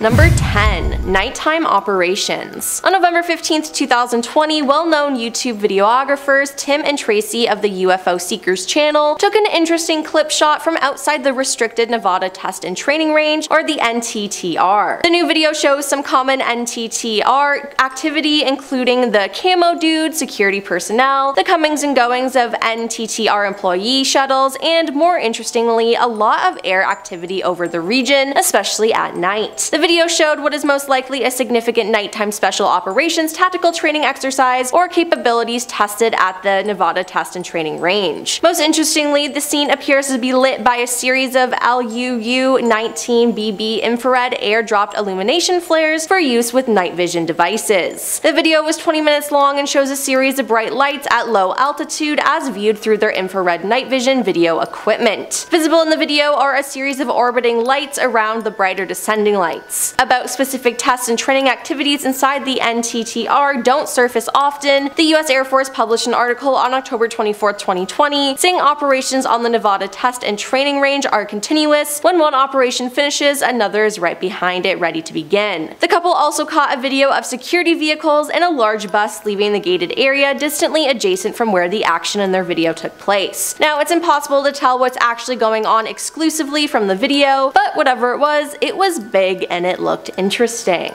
Number 10. Nighttime operations. On November 15th, 2020, well-known YouTube videographers Tim and Tracy of the UFO Seekers channel took an interesting clip shot from outside the Restricted Nevada Test and Training Range, or the NTTR. The new video shows some common NTTR activity, including the camo dude, security personnel, the comings and goings of NTTR employee shuttles, and more interestingly, a lot of air activity over the region, especially at night. The video showed what is most likely a significant nighttime special operations tactical training exercise or capabilities tested at the Nevada Test and Training Range. Most interestingly, the scene appears to be lit by a series of LUU-19BB infrared air-dropped illumination flares for use with night vision devices. The video was 20 minutes long and shows a series of bright lights at low altitude as viewed through their infrared night vision video equipment. Visible in the video are a series of orbiting lights around the brighter descending lights. About specific tests and training activities inside the NTTR don't surface often. The US Air Force published an article on October 24, 2020, saying operations on the Nevada Test and Training Range are continuous. When one operation finishes, another is right behind it, ready to begin. The couple also caught a video of security vehicles and a large bus leaving the gated area distantly adjacent from where the action in their video took place. Now, it's impossible to tell what's actually going on exclusively from the video, but whatever it was big and it looked interesting.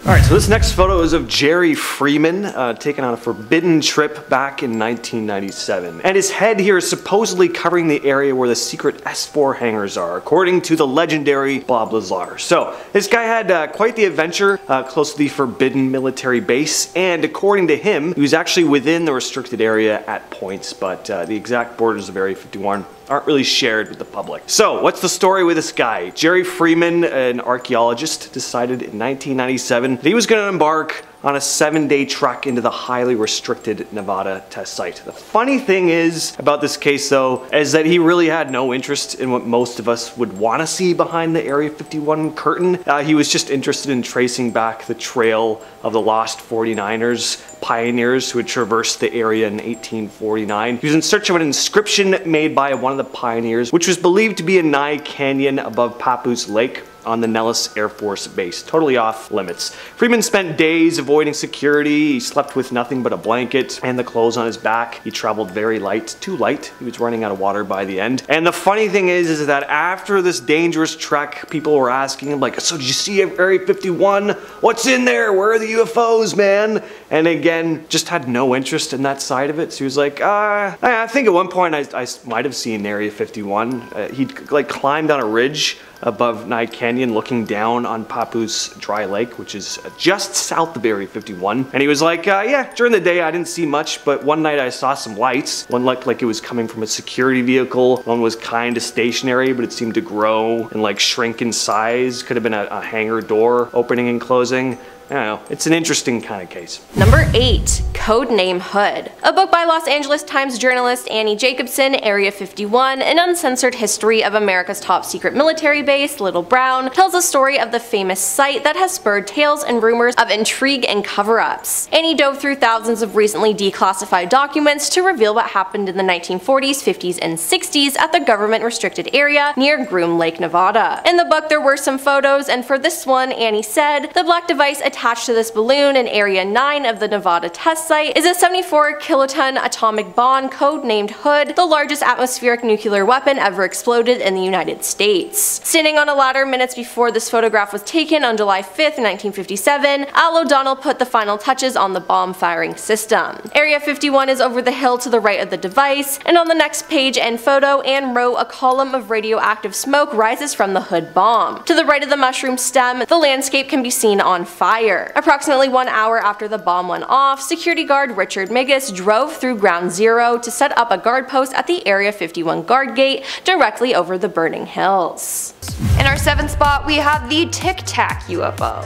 Alright, so this next photo is of Jerry Freeman, taken on a forbidden trip back in 1997. And his head here is supposedly covering the area where the secret S4 hangars are, according to the legendary Bob Lazar. So, this guy had quite the adventure close to the forbidden military base, and according to him, he was actually within the restricted area at points, but the exact borders of Area 51 aren't really shared with the public. So, what's the story with this guy? Jerry Freeman, an archaeologist, decided in 1997 that he was going to embark on a 7-day trek into the highly restricted Nevada test site. The funny thing is about this case though, is that he really had no interest in what most of us would want to see behind the Area 51 curtain. He was just interested in tracing back the trail of the lost 49ers, pioneers who had traversed the area in 1849. He was in search of an inscription made by one of the pioneers, which was believed to be a Nye Canyon above Papoose Lake on the Nellis Air Force Base, totally off limits. Freeman spent days avoiding security. He slept with nothing but a blanket and the clothes on his back. He traveled very light, too light. He was running out of water by the end. And the funny thing is that after this dangerous trek, people were asking him like, so did you see Area 51? What's in there? Where are the UFOs, man? And again, just had no interest in that side of it. So he was like, I think at one point I might have seen Area 51. He'd like climbed on a ridge above Nye Canyon looking down on Papoose Dry Lake, which is just south of Area 51. And he was like, yeah, during the day I didn't see much, but one night I saw some lights. One looked like it was coming from a security vehicle. One was kind of stationary, but it seemed to grow and like shrink in size. Could have been a hangar door opening and closing. I don't know, it's an interesting kind of case. Number 8. Codename Hood. A book by Los Angeles Times journalist Annie Jacobson, Area 51, An Uncensored History of America's Top Secret Military Base, Little Brown, tells the story of the famous site that has spurred tales and rumors of intrigue and cover-ups. Annie dove through thousands of recently declassified documents to reveal what happened in the 1940s, 50s, and 60s at the government-restricted area near Groom Lake, Nevada. In the book there were some photos, and for this one, Annie said, the black device attached to this balloon in Area 9 of the Nevada test site is a 74 kiloton atomic bomb codenamed Hood, the largest atmospheric nuclear weapon ever exploded in the United States. Standing on a ladder minutes before this photograph was taken on July 5th, 1957, Al O'Donnell put the final touches on the bomb firing system. Area 51 is over the hill to the right of the device, and on the next page and photo and row a column of radioactive smoke rises from the Hood bomb. To the right of the mushroom stem, the landscape can be seen on fire. Approximately 1 hour after the bomb went off, security guard Richard Migas drove through Ground Zero to set up a guard post at the Area 51 guard gate directly over the burning hills. In our 7th spot, we have the Tic Tac UFO.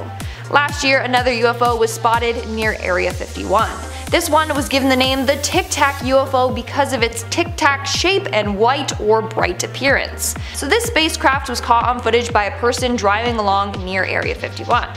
Last year, another UFO was spotted near Area 51. This one was given the name the Tic Tac UFO because of its tic-tac shape and white or bright appearance. So this spacecraft was caught on footage by a person driving along near Area 51.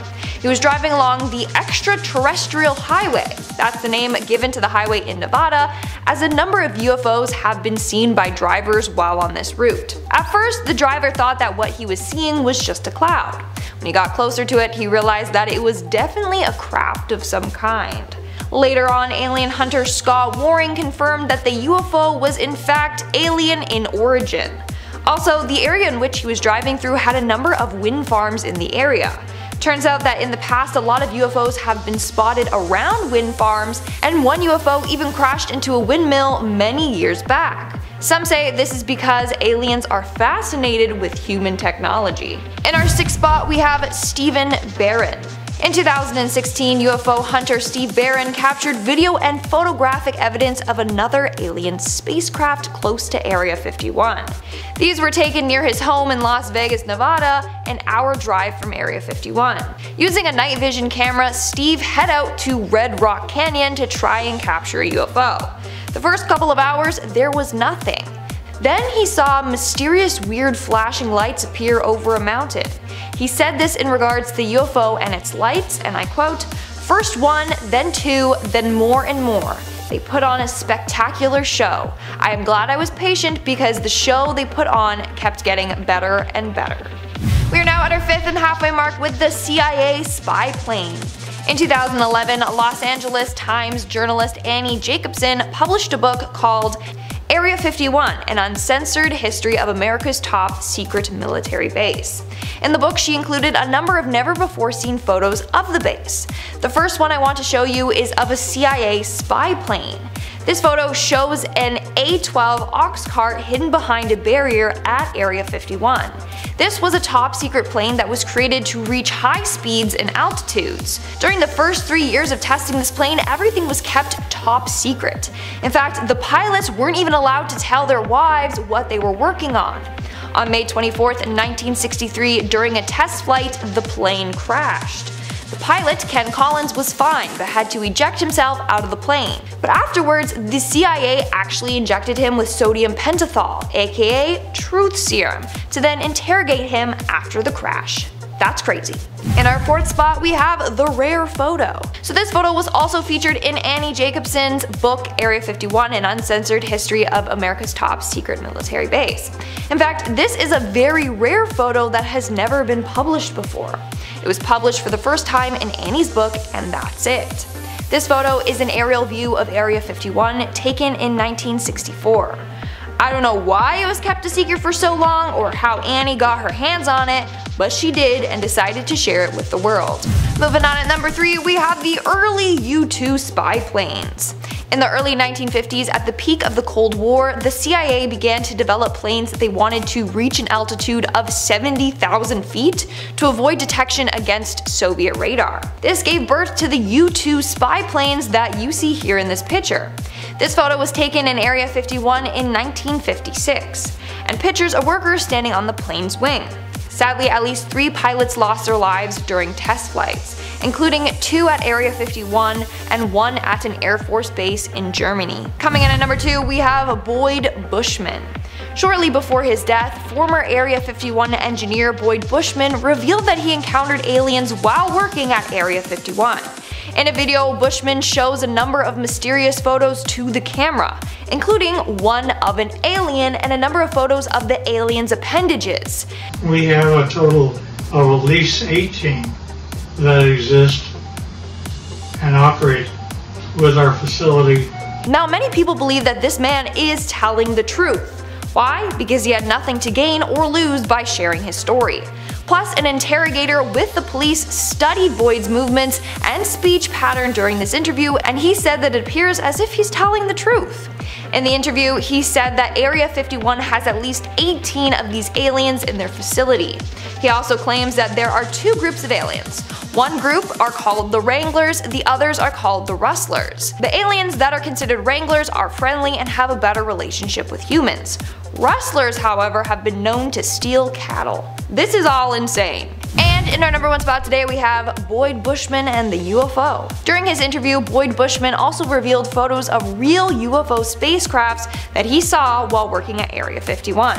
He was driving along the extraterrestrial highway. That's the name given to the highway in Nevada, as a number of UFOs have been seen by drivers while on this route. At first, the driver thought that what he was seeing was just a cloud. When he got closer to it, he realized that it was definitely a craft of some kind. Later on, alien hunter Scott Waring confirmed that the UFO was in fact alien in origin. Also, the area in which he was driving through had a number of wind farms in the area. Turns out that in the past a lot of UFOs have been spotted around wind farms, and one UFO even crashed into a windmill many years back. Some say this is because aliens are fascinated with human technology. In our 6th spot we have Stephen Barron. In 2016, UFO hunter Steve Barron captured video and photographic evidence of another alien spacecraft close to Area 51. These were taken near his home in Las Vegas, Nevada, an hour drive from Area 51. Using a night vision camera, Steve head out to Red Rock Canyon to try and capture a UFO. The first couple of hours, there was nothing. Then he saw mysterious weird flashing lights appear over a mountain. He said this in regards to the UFO and its lights, and I quote, "First one, then two, then more and more. They put on a spectacular show. I am glad I was patient because the show they put on kept getting better and better." We are now at our 5th and halfway mark with the CIA spy plane. In 2011, Los Angeles Times journalist Annie Jacobson published a book called Area 51, an uncensored history of America's top secret military base. In the book, she included a number of never-before-seen photos of the base. The first one I want to show you is of a CIA spy plane. This photo shows an A-12 ox cart hidden behind a barrier at Area 51. This was a top-secret plane that was created to reach high speeds and altitudes. During the first 3 years of testing this plane, everything was kept top secret. In fact, the pilots weren't even allowed to tell their wives what they were working on. On May 24, 1963, during a test flight, the plane crashed. The pilot, Ken Collins, was fine but had to eject himself out of the plane. But afterwards, the CIA actually injected him with sodium pentothal, aka truth serum, to then interrogate him after the crash. That's crazy. In our 4th spot, we have the rare photo. So this photo was also featured in Annie Jacobson's book Area 51, an uncensored history of America's top secret military base. In fact, this is a very rare photo that has never been published before. It was published for the first time in Annie's book, and that's it. This photo is an aerial view of Area 51 taken in 1964. I don't know why it was kept a secret for so long or how Annie got her hands on it, but she did and decided to share it with the world. Moving on at number 3, we have the early U-2 spy planes. In the early 1950s, at the peak of the Cold War, the CIA began to develop planes that they wanted to reach an altitude of 70,000 feet to avoid detection against Soviet radar. This gave birth to the U-2 spy planes that you see here in this picture. This photo was taken in Area 51 in 1956, and pictures of workers standing on the plane's wing. Sadly, at least 3 pilots lost their lives during test flights, including 2 at Area 51 and 1 at an Air Force base in Germany. Coming in at number 2, we have Boyd Bushman. Shortly before his death, former Area 51 engineer Boyd Bushman revealed that he encountered aliens while working at Area 51. In a video, Bushman shows a number of mysterious photos to the camera, including one of an alien and a number of photos of the alien's appendages. We have a total of at least 18 that exist and operate with our facility. Now, many people believe that this man is telling the truth. Why? Because he had nothing to gain or lose by sharing his story. Plus, an interrogator with the police studied Boyd's movements and speech pattern during this interview, and he said that it appears as if he's telling the truth. In the interview, he said that Area 51 has at least 18 of these aliens in their facility. He also claims that there are 2 groups of aliens. One group are called the Wranglers, the others are called the Rustlers. The aliens that are considered Wranglers are friendly and have a better relationship with humans. Rustlers, however, have been known to steal cattle. This is all insane. And in our number 1 spot today, we have Boyd Bushman and the UFO. During his interview, Boyd Bushman also revealed photos of real UFO spacecrafts that he saw while working at Area 51.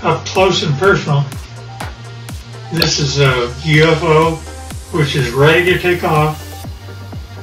Up close and personal, this is a UFO which is ready to take off.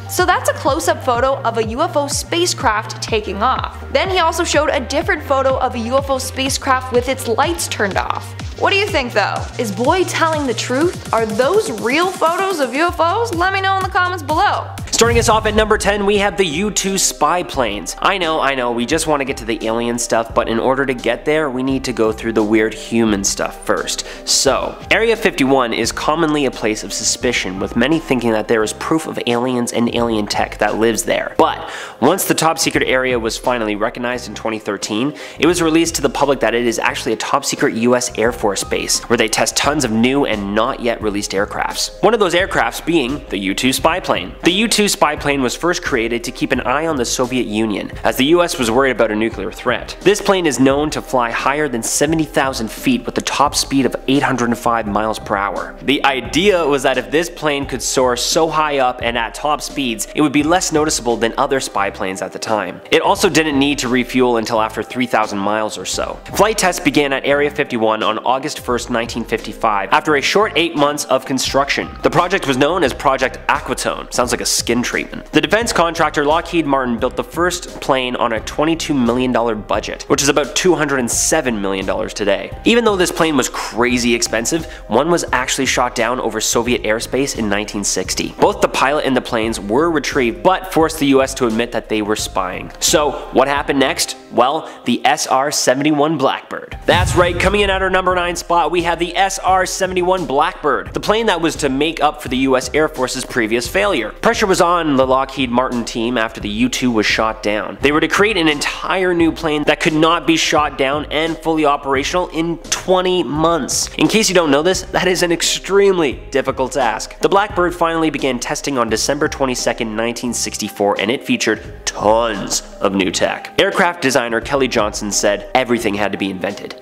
So that's a close-up photo of a UFO spacecraft taking off. Then he also showed a different photo of a UFO spacecraft with its lights turned off. What do you think though? Is Boy telling the truth? Are those real photos of UFOs? Let me know in the comments below. Starting us off at number 10, we have the U-2 spy planes. I know, we just want to get to the alien stuff, but in order to get there, we need to go through the weird human stuff first. So, Area 51 is commonly a place of suspicion, with many thinking that there is proof of aliens and alien tech that lives there. But, once the top secret area was finally recognized in 2013, it was released to the public that it is actually a top secret US Air Force base, where they test tons of new and not yet released aircrafts. One of those aircrafts being the U-2 spy plane. The U-2 spy plane was first created to keep an eye on the Soviet Union, as the US was worried about a nuclear threat. This plane is known to fly higher than 70,000 feet with a top speed of 805 miles per hour. The idea was that if this plane could soar so high up and at top speeds, it would be less noticeable than other spy planes at the time. It also didn't need to refuel until after 3,000 miles or so. Flight tests began at Area 51 on August 1st, 1955, after a short 8 months of construction. The project was known as Project Aquatone. Sounds like a skin treatment. The defense contractor Lockheed Martin built the first plane on a $22 million budget, which is about $207 million today. Even though this plane was crazy expensive, one was actually shot down over Soviet airspace in 1960. Both the pilot and the planes were retrieved, but forced the US to admit that they were spying. So what happened next? Well, the SR-71 Blackbird. That's right, coming in at our number 9 spot, we have the SR-71 Blackbird, the plane that was to make up for the US Air Force's previous failure. Pressure was on the Lockheed Martin team after the U-2 was shot down. They were to create an entire new plane that could not be shot down and fully operational in 20 months. In case you don't know this, that is an extremely difficult task. The Blackbird finally began testing on December 22nd, 1964, and it featured tons of new tech. Aircraft designer Kelly Johnson said everything had to be invented.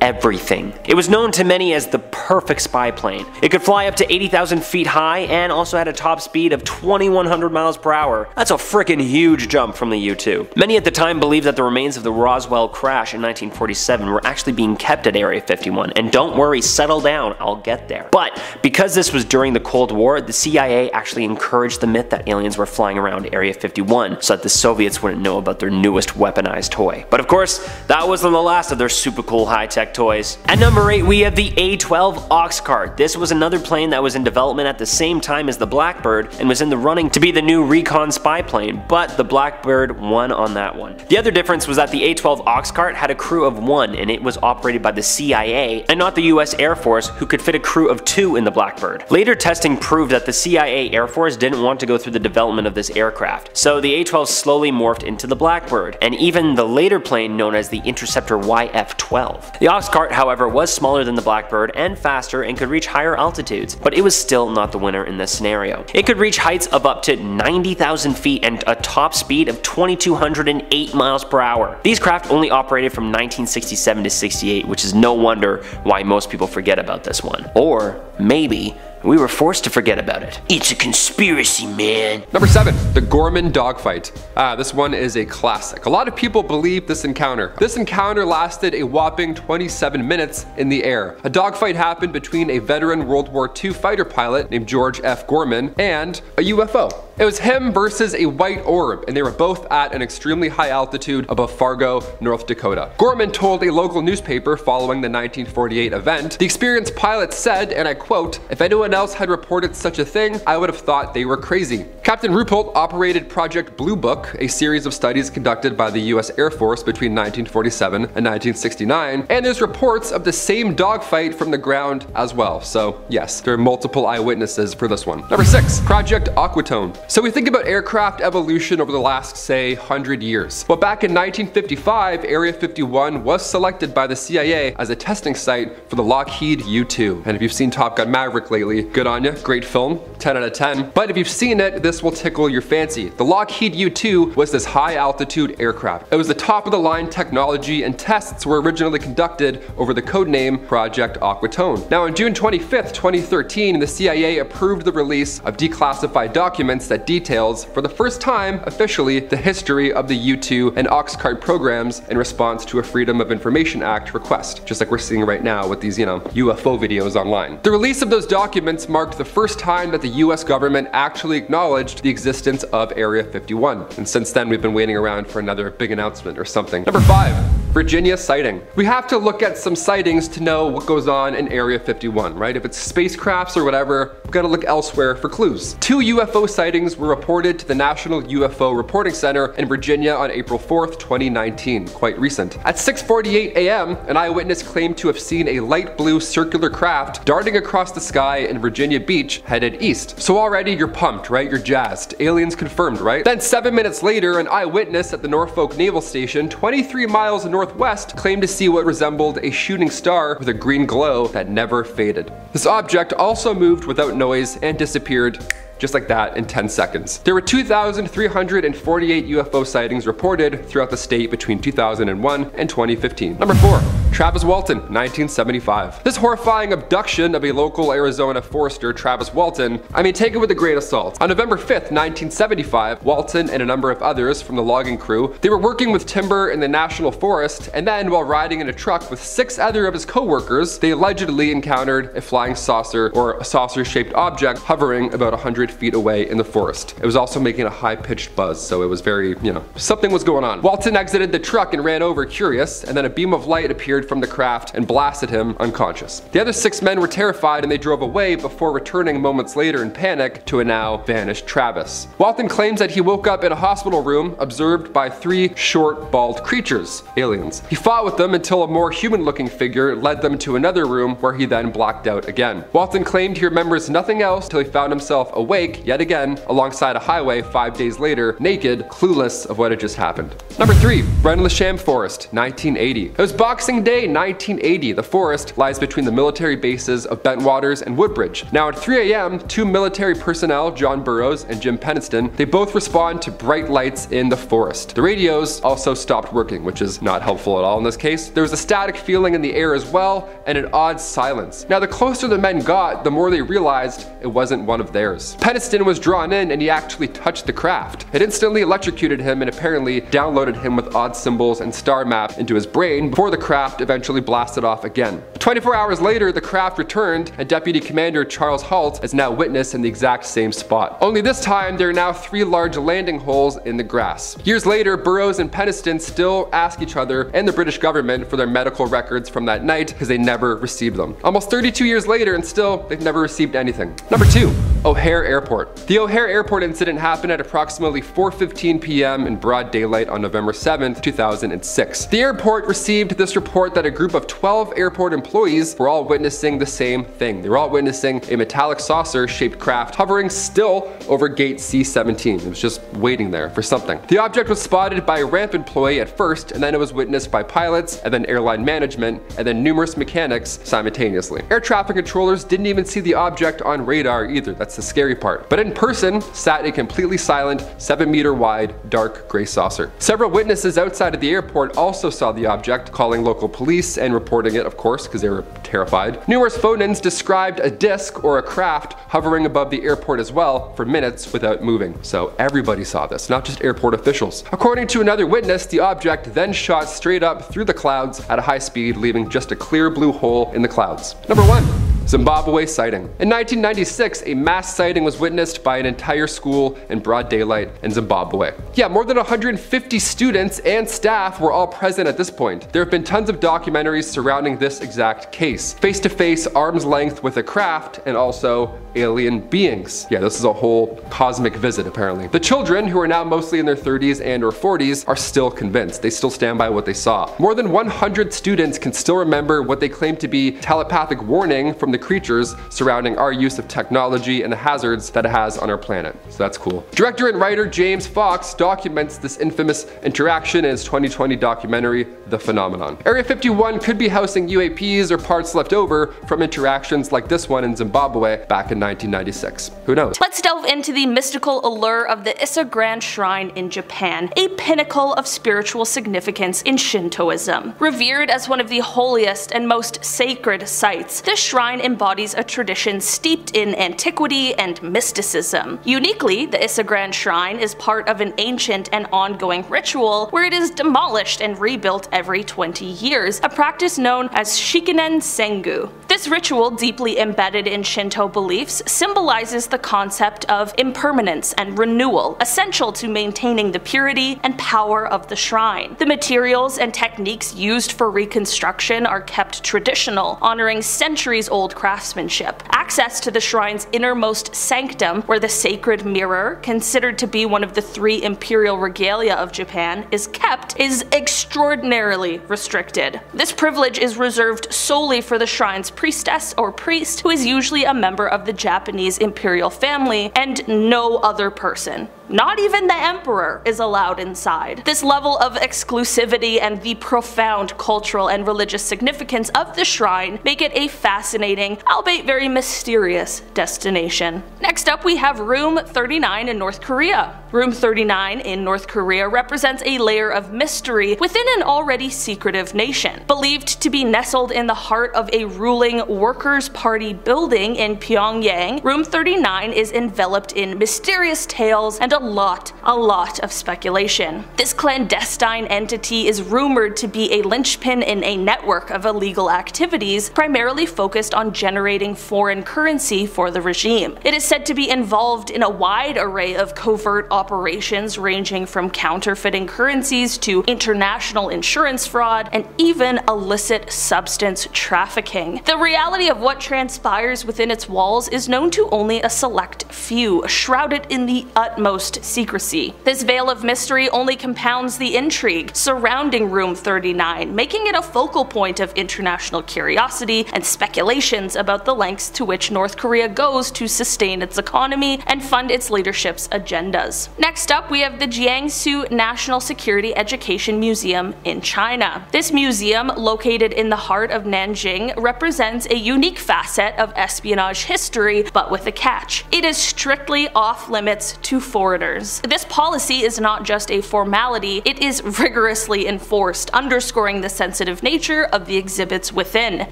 Everything. It was known to many as the perfect spy plane. It could fly up to 80,000 feet high and also had a top speed of 2,100 miles per hour. That's a freaking huge jump from the U-2. Many at the time believed that the remains of the Roswell crash in 1947 were actually being kept at Area 51, and don't worry, settle down, I'll get there. But because this was during the Cold War, the CIA actually encouraged the myth that aliens were flying around Area 51 so that the Soviets wouldn't know about their newest weaponized toy. But of course, that wasn't the last of their super cool high-tech toys. At number 8, we have the A-12 Oxcart. This was another plane that was in development at the same time as the Blackbird and was in the running to be the new recon spy plane, but the Blackbird won on that one. The other difference was that the A-12 Oxcart had a crew of 1 and it was operated by the CIA and not the US Air Force, who could fit a crew of 2 in the Blackbird. Later testing proved that the CIA Air Force didn't want to go through the development of this aircraft, so the A-12 slowly morphed into the Blackbird, and even the later plane known as the Interceptor YF-12. The Oxcart, however, was smaller than the Blackbird and faster and could reach higher altitudes, but it was still not the winner in this scenario. It could reach heights of up to 90,000 feet and a top speed of 2,208 miles per hour. These craft only operated from 1967 to 68, which is no wonder why most people forget about this one. Or maybe we were forced to forget about it. It's a conspiracy, man. Number 7, the Gorman dogfight. This one is a classic. A lot of people believe this encounter. This encounter lasted a whopping 27 minutes in the air. A dogfight happened between a veteran World War II fighter pilot named George F. Gorman and a UFO. It was him versus a white orb, and they were both at an extremely high altitude above Fargo, North Dakota. Gorman told a local newspaper following the 1948 event, the experienced pilot said, and I quote, "If anyone else had reported such a thing, I would have thought they were crazy." Captain Ruppelt operated Project Blue Book, a series of studies conducted by the US Air Force between 1947 and 1969, and there's reports of the same dogfight from the ground as well. So yes, there are multiple eyewitnesses for this one. Number 6, Project Aquatone. So we think about aircraft evolution over the last, say, 100 years. Well, back in 1955, Area 51 was selected by the CIA as a testing site for the Lockheed U-2. And if you've seen Top Gun Maverick lately, good on you, great film, 10 out of 10. But if you've seen it, this will tickle your fancy. The Lockheed U-2 was this high altitude aircraft. It was the top of the line technology, and tests were originally conducted over the codename Project Aquatone. Now on June 25th, 2013, the CIA approved the release of declassified documents that details, for the first time officially, the history of the U-2 and Oxcart programs in response to a Freedom of Information Act request, just like we're seeing right now with these, UFO videos online. The release of those documents documents marked the first time that the US government actually acknowledged the existence of Area 51. And since then, we've been waiting around for another big announcement or something. Number 5. Virginia sighting. We have to look at some sightings to know what goes on in Area 51, right? If it's spacecrafts or whatever, we've got to look elsewhere for clues. 2 UFO sightings were reported to the National UFO Reporting Center in Virginia on April 4th, 2019, quite recent. At 6:48 a.m., an eyewitness claimed to have seen a light blue circular craft darting across the sky in Virginia Beach headed east. So already you're pumped, right? You're jazzed. Aliens confirmed, right? Then 7 minutes later, an eyewitness at the Norfolk Naval Station, 23 miles northwest, claimed to see what resembled a shooting star with a green glow that never faded. This object also moved without noise and disappeared just like that in 10 seconds. There were 2,348 UFO sightings reported throughout the state between 2001 and 2015. Number 4. Travis Walton, 1975. This horrifying abduction of a local Arizona forester, Travis Walton, take it with a grain of salt. On November 5th, 1975, Walton and a number of others from the logging crew, they were working with timber in the national forest, and then while riding in a truck with 6 other of his co-workers, they allegedly encountered a flying saucer or a saucer-shaped object hovering about 100 feet away in the forest. It was also making a high-pitched buzz, so it was very, something was going on. Walton exited the truck and ran over curious, and then a beam of light appeared from the craft and blasted him unconscious. The other 6 men were terrified and they drove away before returning moments later in panic to a now vanished Travis. Walton claims that he woke up in a hospital room observed by 3 short, bald creatures, aliens. He fought with them until a more human-looking figure led them to another room where he then blacked out again. Walton claimed he remembers nothing else till he found himself awake yet again alongside a highway 5 days later, naked, clueless of what had just happened. Number 3. Rendlesham Forest, 1980. It was Boxing Day 1980. The forest lies between the military bases of Bentwaters and Woodbridge. Now at 3 a.m., 2 military personnel, John Burroughs and Jim Peniston, they both respond to bright lights in the forest. The radios also stopped working, which is not helpful at all in this case. There was a static feeling in the air as well, and an odd silence. Now the closer the men got, the more they realized it wasn't one of theirs. Peniston was drawn in and he actually touched the craft. It instantly electrocuted him and apparently downloaded him with odd symbols and star map into his brain before the craft eventually blasted off again. 24 hours later, the craft returned and Deputy Commander Charles Halt is now witness in the exact same spot. Only this time, there are now 3 large landing holes in the grass. Years later, Burroughs and Peniston still ask each other and the British government for their medical records from that night because they never received them. Almost 32 years later and still, they've never received anything. Number 2. O'Hare Airport. The O'Hare Airport incident happened at approximately 4:15 p.m. in broad daylight on November 7th, 2006. The airport received this report that a group of 12 airport employees were all witnessing the same thing. They were all witnessing a metallic saucer-shaped craft hovering still over gate C-17. It was just waiting there for something. The object was spotted by a ramp employee at first, and then it was witnessed by pilots, and then airline management, and then numerous mechanics simultaneously. Air traffic controllers didn't even see the object on radar either. That's the scary part. But in person, sat a completely silent, 7-meter wide, dark gray saucer. Several witnesses outside of the airport also saw the object, calling local police and reporting it, of course, because they were terrified. Numerous phone-ins described a disc or a craft hovering above the airport as well for minutes without moving. So everybody saw this, not just airport officials. According to another witness, the object then shot straight up through the clouds at a high speed, leaving just a clear blue hole in the clouds. Number 1. Zimbabwe sighting. In 1996, a mass sighting was witnessed by an entire school in broad daylight in Zimbabwe. Yeah, more than 150 students and staff were all present at this point. There have been tons of documentaries surrounding this exact case. Face-to-face, arm's length with a craft, and also alien beings. Yeah, this is a whole cosmic visit apparently. The children, who are now mostly in their 30s and or 40s, are still convinced. They still stand by what they saw. More than 100 students can still remember what they claim to be telepathic warning from the creatures surrounding our use of technology and the hazards that it has on our planet. So that's cool. Director and writer James Fox documents this infamous interaction in his 2020 documentary, The Phenomenon. Area 51 could be housing UAPs or parts left over from interactions like this one in Zimbabwe back in 1996. Who knows? Let's delve into the mystical allure of the Issa Grand Shrine in Japan, a pinnacle of spiritual significance in Shintoism. Revered as one of the holiest and most sacred sites, this shrine embodies a tradition steeped in antiquity and mysticism. Uniquely, the Issa Grand Shrine is part of an ancient and ongoing ritual where it is demolished and rebuilt every 20 years, a practice known as Shikinen Sengu. This ritual, deeply embedded in Shinto beliefs, symbolizes the concept of impermanence and renewal, essential to maintaining the purity and power of the shrine. The materials and techniques used for reconstruction are kept traditional, honoring centuries-old craftsmanship. Access to the shrine's innermost sanctum, where the sacred mirror, considered to be one of the 3 imperial regalia of Japan, is kept, is extraordinarily restricted. This privilege is reserved solely for the shrine's priestess or priest, who is usually a member of the Japanese imperial family, and no other person. Not even the emperor is allowed inside. This level of exclusivity and the profound cultural and religious significance of the shrine make it a fascinating, albeit very mysterious, destination. Next up, we have Room 39 in North Korea. Room 39 in North Korea represents a layer of mystery within an already secretive nation. Believed to be nestled in the heart of a ruling Workers' Party building in Pyongyang, Room 39 is enveloped in mysterious tales and a lot of speculation. This clandestine entity is rumored to be a linchpin in a network of illegal activities primarily focused on generating foreign currency for the regime. It is said to be involved in a wide array of covert operations ranging from counterfeiting currencies to international insurance fraud and even illicit substance trafficking. The reality of what transpires within its walls is known to only a select few, shrouded in the utmost secrecy. This veil of mystery only compounds the intrigue surrounding Room 39, making it a focal point of international curiosity and speculations about the lengths to which North Korea goes to sustain its economy and fund its leadership's agendas. Next up, we have the Jiangsu National Security Education Museum in China. This museum, located in the heart of Nanjing, represents a unique facet of espionage history, but with a catch. It is strictly off-limits to foreigners. This policy is not just a formality, it is rigorously enforced, underscoring the sensitive nature of the exhibits within.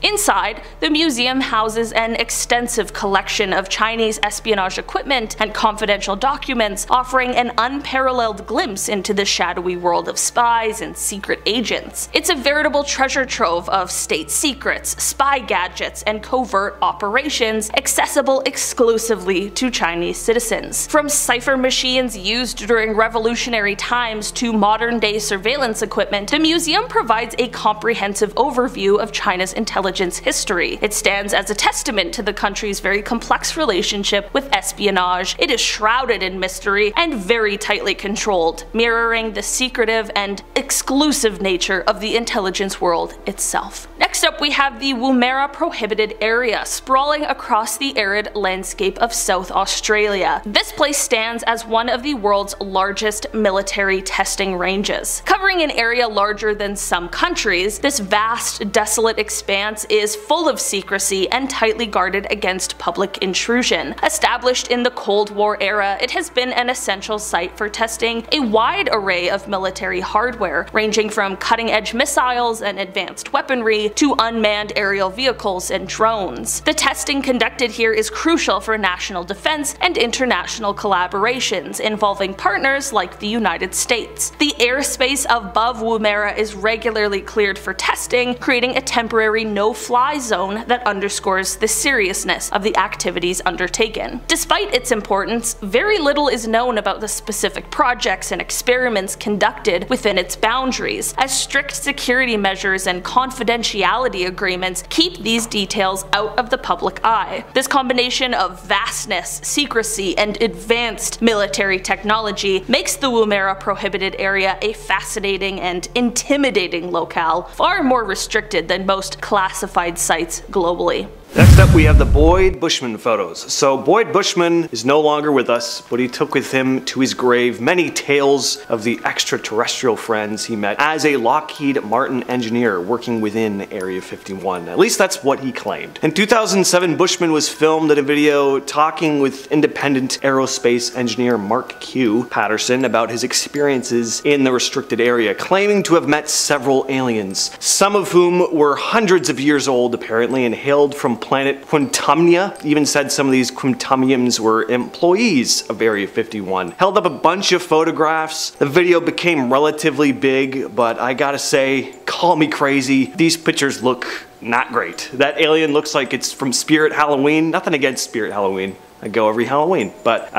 Inside, the museum houses an extensive collection of Chinese espionage equipment and confidential documents, offering an unparalleled glimpse into the shadowy world of spies and secret agents. It's a veritable treasure trove of state secrets, spy gadgets, and covert operations accessible exclusively to Chinese citizens. From cipher machines used during revolutionary times to modern-day surveillance equipment, the museum provides a comprehensive overview of China's intelligence history. It stands as a testament to the country's very complex relationship with espionage. It is shrouded in mystery and very tightly controlled, mirroring the secretive and exclusive nature of the intelligence world itself. Next up, we have the Woomera Prohibited Area, sprawling across the arid landscape of South Australia. This place stands as one of the world's largest military testing ranges. Covering an area larger than some countries, this vast, desolate expanse is full of secrecy and tightly guarded against public intrusion. Established in the Cold War era, it has been an essential site for testing a wide array of military hardware, ranging from cutting-edge missiles and advanced weaponry to unmanned aerial vehicles and drones. The testing conducted here is crucial for national defense and international collaborations involving partners like the United States. The airspace above Woomera is regularly cleared for testing, creating a temporary no-fly zone that underscores the seriousness of the activities undertaken. Despite its importance, very little is known about the specific projects and experiments conducted within its boundaries, as strict security measures and confidentiality agreements keep these details out of the public eye. This combination of vastness, secrecy, and advanced military technology makes the Woomera Prohibited Area a fascinating and intimidating locale, far more restricted than most classified sites globally. Next up, we have the Boyd Bushman photos. So Boyd Bushman is no longer with us, but he took with him to his grave many tales of the extraterrestrial friends he met as a Lockheed Martin engineer working within Area 51. At least that's what he claimed. In 2007, Bushman was filmed in a video talking with independent aerospace engineer Mark Q. Patterson about his experiences in the restricted area, claiming to have met several aliens, some of whom were hundreds of years old apparently and hailed from planet Quintumnia. Even said some of these Quintumians were employees of Area 51. Held up a bunch of photographs. The video became relatively big, but I gotta say, call me crazy, these pictures look not great. That alien looks like it's from Spirit Halloween. Nothing against Spirit Halloween. I go every Halloween, but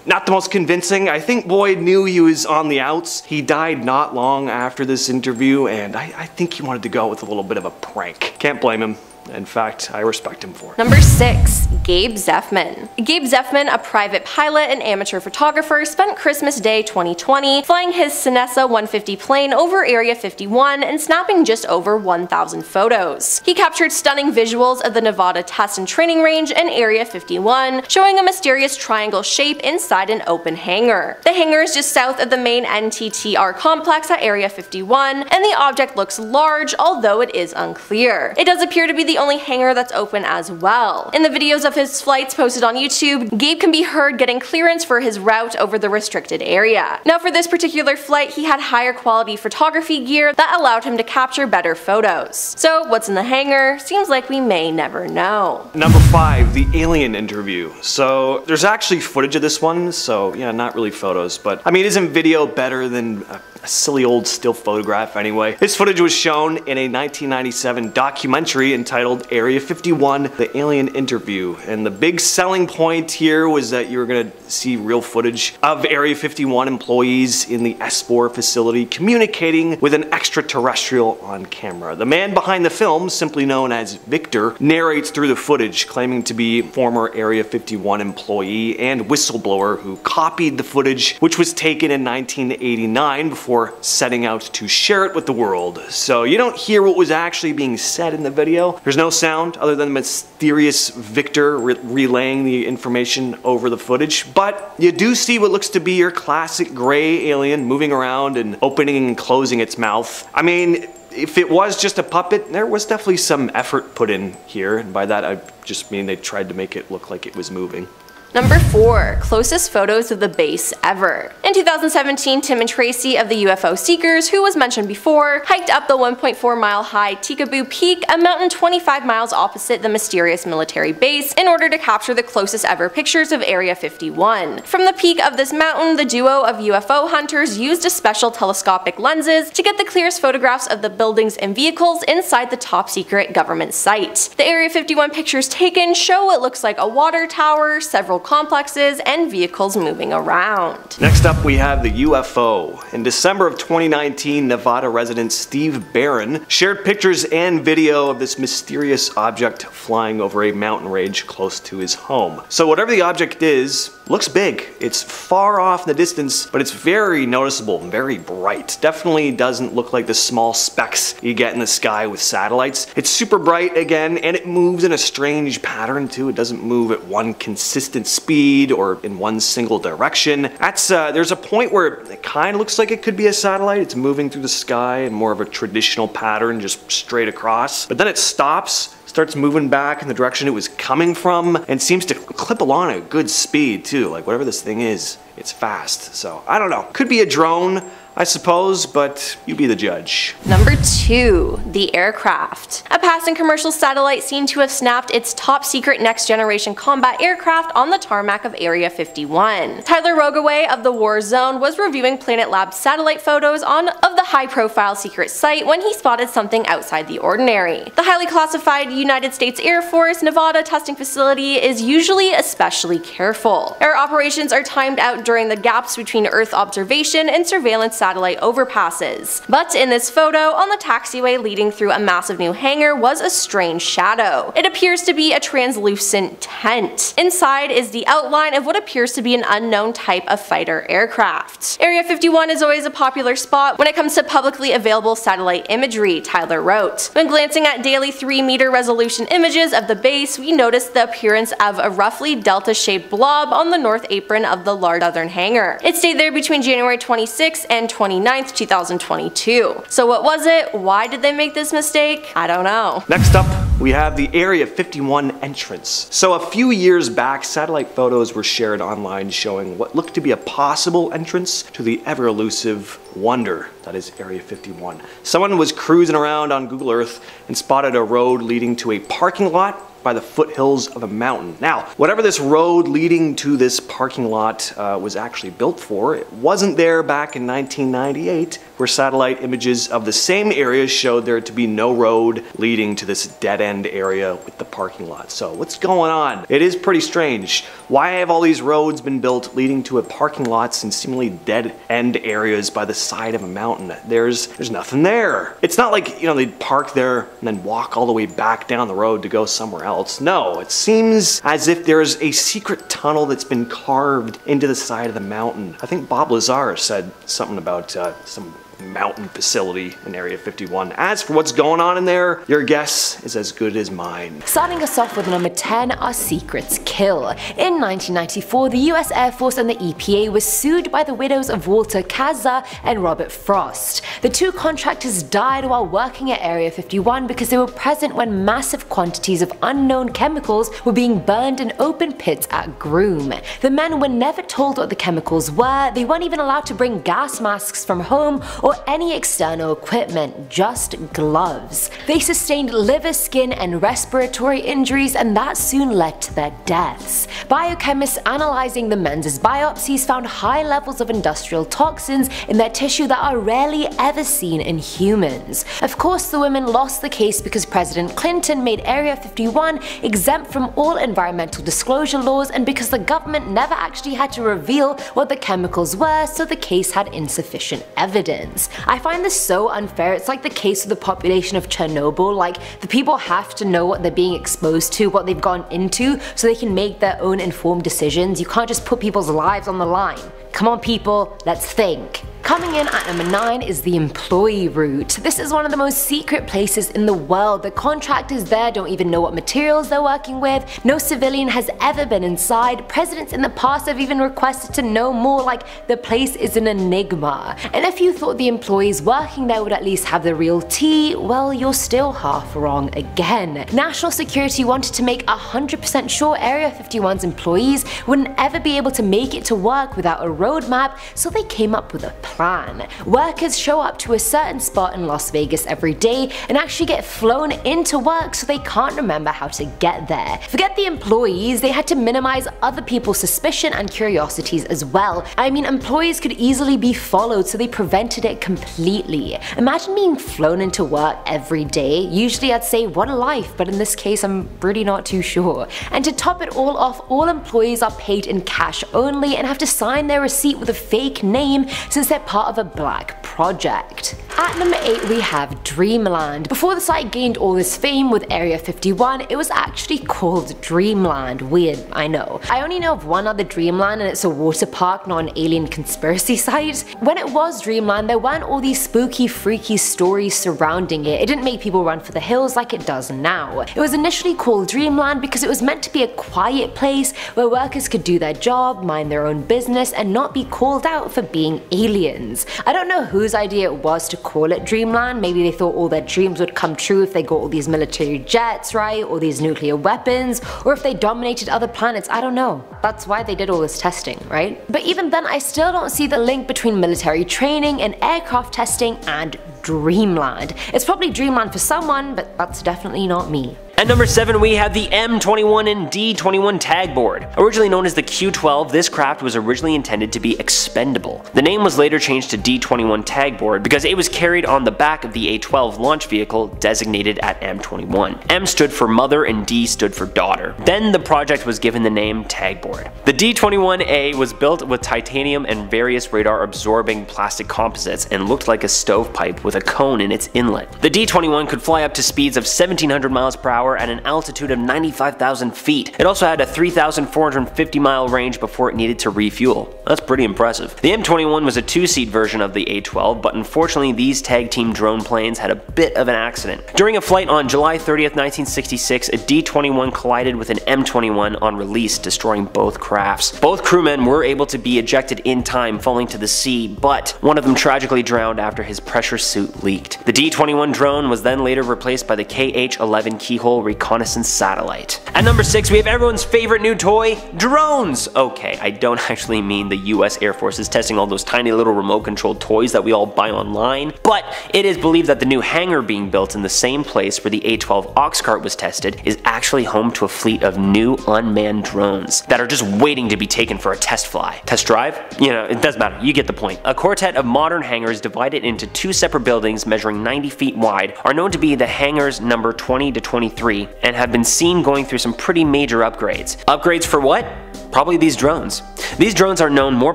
not the most convincing. I think Boyd knew he was on the outs. He died not long after this interview, and I think he wanted to go with a little bit of a prank. Can't blame him. In fact, I respect him for it. Number 6. Gabe Zeffman. Gabe Zeffman, a private pilot and amateur photographer, spent Christmas Day 2020 flying his Cessna 150 plane over Area 51 and snapping just over 1,000 photos. He captured stunning visuals of the Nevada Test and Training Range and Area 51, showing a mysterious triangle shape inside an open hangar. The hangar is just south of the main NTTR complex at Area 51, and the object looks large, although it is unclear. It does appear to be the only hangar that's open as well. In the videos of his flights posted on YouTube, Gabe can be heard getting clearance for his route over the restricted area. Now for this particular flight, he had higher quality photography gear that allowed him to capture better photos. So what's in the hangar? Seems like we may never know. Number 5, the alien interview. So there's actually footage of this one, so yeah, not really photos, but I mean, isn't video better than a silly old still photograph anyway? This footage was shown in a 1997 documentary entitled Area 51, The Alien Interview, and the big selling point here was that you were gonna see real footage of Area 51 employees in the S4 facility communicating with an extraterrestrial on camera. The man behind the film, simply known as Victor, narrates through the footage, claiming to be former Area 51 employee and whistleblower who copied the footage, which was taken in 1989 before setting out to share it with the world. So you don't hear what was actually being said in the video. There's no sound other than the mysterious Victor relaying the information over the footage, but you do see what looks to be your classic gray alien moving around and opening and closing its mouth. I mean, if it was just a puppet, there was definitely some effort put in here, and by that I just mean they tried to make it look like it was moving. Number 4. Closest photos of the base ever. In 2017, Tim and Tracy of the UFO Seekers, who was mentioned before, hiked up the 1.4 mile high Tikaboo Peak, a mountain 25 miles opposite the mysterious military base, in order to capture the closest ever pictures of Area 51. From the peak of this mountain, the duo of UFO hunters used a special telescopic lenses to get the clearest photographs of the buildings and vehicles inside the top secret government site. The Area 51 pictures taken show what looks like a water tower, several complexes, and vehicles moving around. Next up, we have the UFO. In December of 2019, Nevada resident Steve Barron shared pictures and video of this mysterious object flying over a mountain range close to his home. So whatever the object is, looks big. It's far off in the distance, but it's very noticeable and very bright. Definitely doesn't look like the small specks you get in the sky with satellites. It's super bright again, and it moves in a strange pattern too. It doesn't move at one consistent speed or in one single direction. There's a point where it kind of looks like it could be a satellite. It's moving through the sky in more of a traditional pattern, just straight across. But then it stops, starts moving back in the direction it was coming from, and seems to clip along at a good speed too. Like whatever this thing is, it's fast. So I don't know. Could be a drone, I suppose, but you be the judge. Number 2. The aircraft. A passing commercial satellite seemed to have snapped its top secret next generation combat aircraft on the tarmac of Area 51. Tyler Rogaway of the War Zone was reviewing Planet Labs satellite photos of the high profile secret site when he spotted something outside the ordinary. The highly classified United States Air Force Nevada testing facility is usually especially careful. Air operations are timed out during the gaps between Earth observation and surveillance satellite overpasses. But in this photo, on the taxiway leading through a massive new hangar was a strange shadow. It appears to be a translucent tent. Inside is the outline of what appears to be an unknown type of fighter aircraft. Area 51 is always a popular spot when it comes to publicly available satellite imagery, Tyler wrote. When glancing at daily 3-meter resolution images of the base, we noticed the appearance of a roughly delta-shaped blob on the north apron of the large southern hangar. It stayed there between January 26 and 29, 2022. So what was it? Why did they make this mistake? I don't know. Next up, we have the Area 51 entrance. So a few years back, satellite photos were shared online showing what looked to be a possible entrance to the ever-elusive wonder that is Area 51. Someone was cruising around on Google Earth and spotted a road leading to a parking lot by the foothills of a mountain. Now, whatever this road leading to this parking lot was actually built for, it wasn't there back in 1998, where satellite images of the same area showed there to be no road leading to this dead-end area with the parking lot. So what's going on? It is pretty strange. Why have all these roads been built leading to parking lots in seemingly dead-end areas by the side of a mountain? There's nothing there. It's not like, you know, they'd park there and then walk all the way back down the road to go somewhere else. No, it seems as if there's a secret tunnel that's been carved into the side of the mountain. I think Bob Lazar said something about some mountain facility in Area 51. As for what's going on in there, your guess is as good as mine. Starting us off with number 10, our secrets kill. In 1994, the US Air Force and the EPA were sued by the widows of Walter Kaza and Robert Frost. The two contractors died while working at Area 51 because they were present when massive quantities of unknown chemicals were being burned in open pits at Groom. The men were never told what the chemicals were, they weren't even allowed to bring gas masks from home or any external equipment, just gloves. They sustained liver, skin and respiratory injuries, and that soon led to their deaths. Biochemists analyzing the men's biopsies found high levels of industrial toxins in their tissue that are rarely ever seen in humans. Of course, the women lost the case because President Clinton made Area 51 exempt from all environmental disclosure laws, and because the government never actually had to reveal what the chemicals were, so the case had insufficient evidence. I find this so unfair. It's like the case of the population of Chernobyl. Like, the people have to know what they're being exposed to, what they've gone into, so they can make their own informed decisions. You can't just put people's lives on the line. Come on people, let's think. Coming in at number 9 is the employee route. This is one of the most secret places in the world. The contractors there don't even know what materials they're working with. No civilian has ever been inside. Presidents in the past have even requested to know more, like the place is an enigma. And if you thought the employees working there would at least have the real tea, well, you're still half wrong again. National security wanted to make 100% sure Area 51's employees wouldn't ever be able to make it to work without a roadmap, so they came up with a plan. Workers show up to a certain spot in Las Vegas every day and actually get flown into work so they can't remember how to get there. Forget the employees, they had to minimize other people's suspicion and curiosities as well. I mean, employees could easily be followed, so they prevented it completely. Imagine being flown into work every day. Usually I'd say what a life, but in this case I'm really not too sure. And to top it all off, all employees are paid in cash only and have to sign their receipt with a fake name since they're part of a black project. At number 8 we have Dreamland. Before the site gained all this fame with Area 51, it was actually called Dreamland. Weird, I know. I only know of one other Dreamland, and it's a water park, not an alien conspiracy site. When it was Dreamland, there weren't all these spooky, freaky stories surrounding it. It didn't make people run for the hills like it does now. It was initially called Dreamland because it was meant to be a quiet place where workers could do their job, mind their own business, and not be called out for being aliens. I don't know whose idea it was to call it Dreamland. Maybe they thought all their dreams would come true if they got all these military jets, right, or these nuclear weapons, or if they dominated other planets. I don't know. That's why they did all this testing, right? But even then, I still don't see the link between military training and aircraft testing and Dreamland. It's probably Dreamland for someone, but that's definitely not me. At number 7 we have the M21 and D21 tag board. Originally known as the Q12, this craft was originally intended to be expendable. The name was later changed to D21 tag board because it was carried on the back of the A12 launch vehicle designated at M21. M stood for mother and D stood for daughter. Then the project was given the name tag board. The D21A was built with titanium and various radar absorbing plastic composites and looked like a stovepipe with a cone in its inlet. The D21 could fly up to speeds of 1700 miles per hour at an altitude of 95,000 feet. It also had a 3,450 mile range before it needed to refuel. That's pretty impressive. The M21 was a two-seat version of the A12, but unfortunately these tag team drone planes had a bit of an accident. During a flight on July 30th, 1966, a D21 collided with an M21 on release, destroying both crafts. Both crewmen were able to be ejected in time, falling to the sea, but one of them tragically drowned after his pressure suit leaked. The D21 drone was then later replaced by the KH-11 keyhole reconnaissance satellite. At number 6 we have everyone's favorite new toy, drones! Okay, I don't actually mean the US Air Force is testing all those tiny little remote controlled toys that we all buy online, but it is believed that the new hangar being built in the same place where the A12 Oxcart was tested is actually home to a fleet of new unmanned drones that are just waiting to be taken for a test fly. Test drive? You know, it doesn't matter, you get the point. A quartet of modern hangars divided into two separate buildings measuring 90 feet wide are known to be the hangars number 20 to 23 and have been seen going through some pretty major upgrades. Upgrades for what? Probably these drones. These drones are known more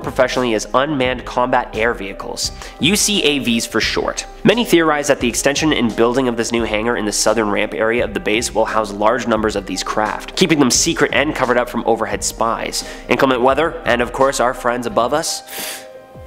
professionally as unmanned combat air vehicles, UCAVs for short. Many theorize that the extension and building of this new hangar in the southern ramp area of the base will house large numbers of these craft, keeping them secret and covered up from overhead spies, inclement weather, and of course our friends above us,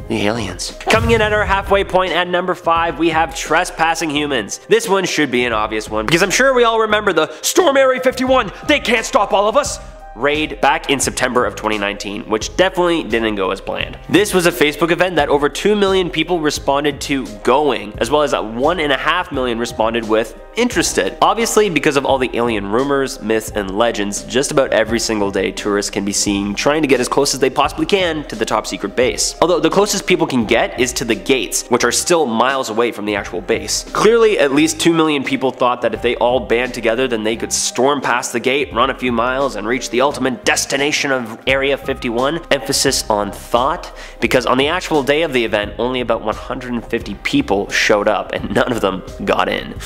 the aliens. Coming in at our halfway point at number 5, we have trespassing humans. This one should be an obvious one because I'm sure we all remember the Storm Area 51, they can't stop all of us raid back in September of 2019, which definitely didn't go as planned. This was a Facebook event that over 2 million people responded to going, as well as 1.5 million responded with interested. Obviously, because of all the alien rumors, myths, and legends, just about every single day tourists can be seen trying to get as close as they possibly can to the top secret base. Although the closest people can get is to the gates, which are still miles away from the actual base. Clearly, at least 2 million people thought that if they all band together, then they could storm past the gate, run a few miles, and reach the ultimate destination of Area 51. Emphasis on thought, because on the actual day of the event, only about 150 people showed up and none of them got in.